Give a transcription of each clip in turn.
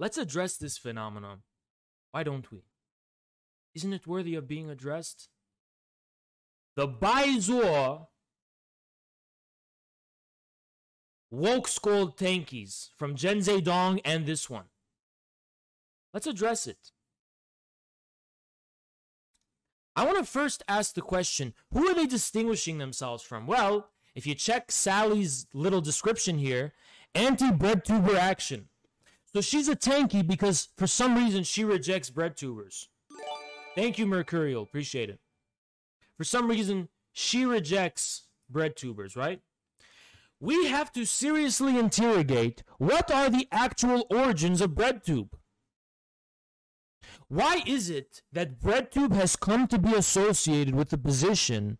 Let's address this phenomenon. Why don't we? Isn't it worthy of being addressed? The Baizor woke scold tankies from Gen Zedong and this one. Let's address it. I want to first ask the question, who are they distinguishing themselves from? Well, if you check Sally's little description here, anti-breadtuber action. So she's a tanky because for some reason she rejects breadtubers. Thank you, Mercurial. Appreciate it. For some reason, she rejects breadtubers, right? We have to seriously interrogate what are the actual origins of breadtube. Why is it that breadtube has come to be associated with the position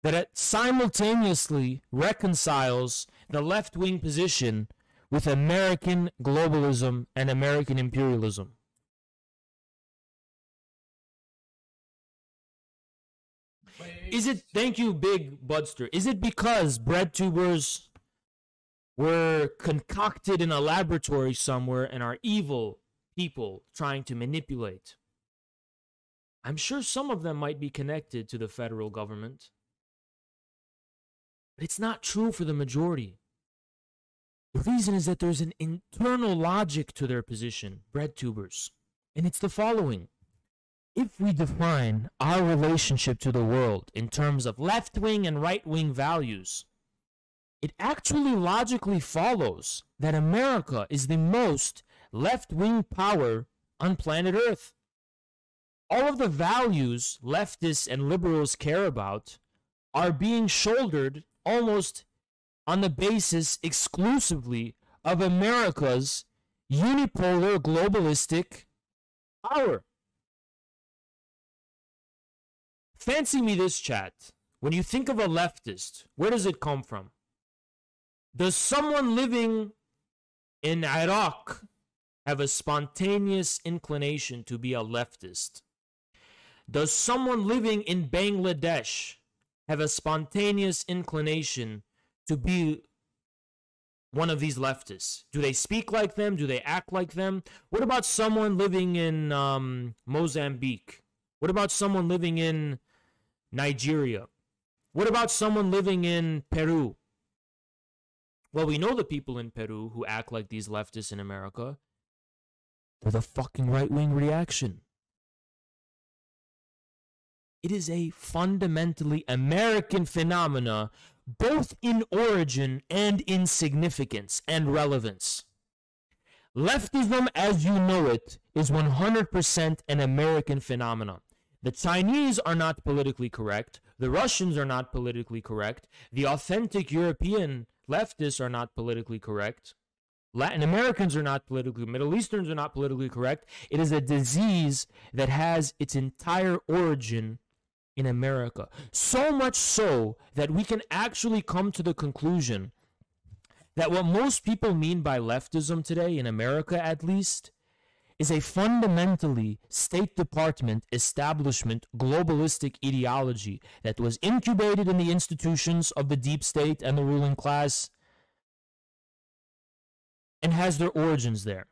that it simultaneously reconciles the left-wing position with American globalism and American imperialism? Is it, thank you, Big Budster, is it because breadtubers were concocted in a laboratory somewhere and are evil people trying to manipulate? I'm sure some of them might be connected to the federal government, but it's not true for the majority. The reason is that there's an internal logic to their position, breadtubers, and it's the following. If we define our relationship to the world in terms of left-wing and right-wing values, it actually logically follows that America is the most left-wing power on planet Earth. All of the values leftists and liberals care about are being shouldered almost on the basis exclusively of America's unipolar globalistic power. Fancy me this, chat. When you think of a leftist, where does it come from? Does someone living in Iraq have a spontaneous inclination to be a leftist? Does someone living in Bangladesh have a spontaneous inclination to be one of these leftists? Do they speak like them? Do they act like them? What about someone living in Mozambique? What about someone living in Nigeria? What about someone living in Peru? Well, we know the people in Peru who act like these leftists in America. They're the fucking right-wing reaction. It is a fundamentally American phenomena, both in origin and in significance and relevance. Leftism, as you know it, is 100% an American phenomenon. The Chinese are not politically correct. The Russians are not politically correct. The authentic European leftists are not politically correct. Latin Americans are not politically, Middle Easterns are not politically correct. It is a disease that has its entire origin in America. So much so that we can actually come to the conclusion that what most people mean by leftism today, in America at least, is a fundamentally State Department establishment globalistic ideology that was incubated in the institutions of the deep state and the ruling class and has their origins there.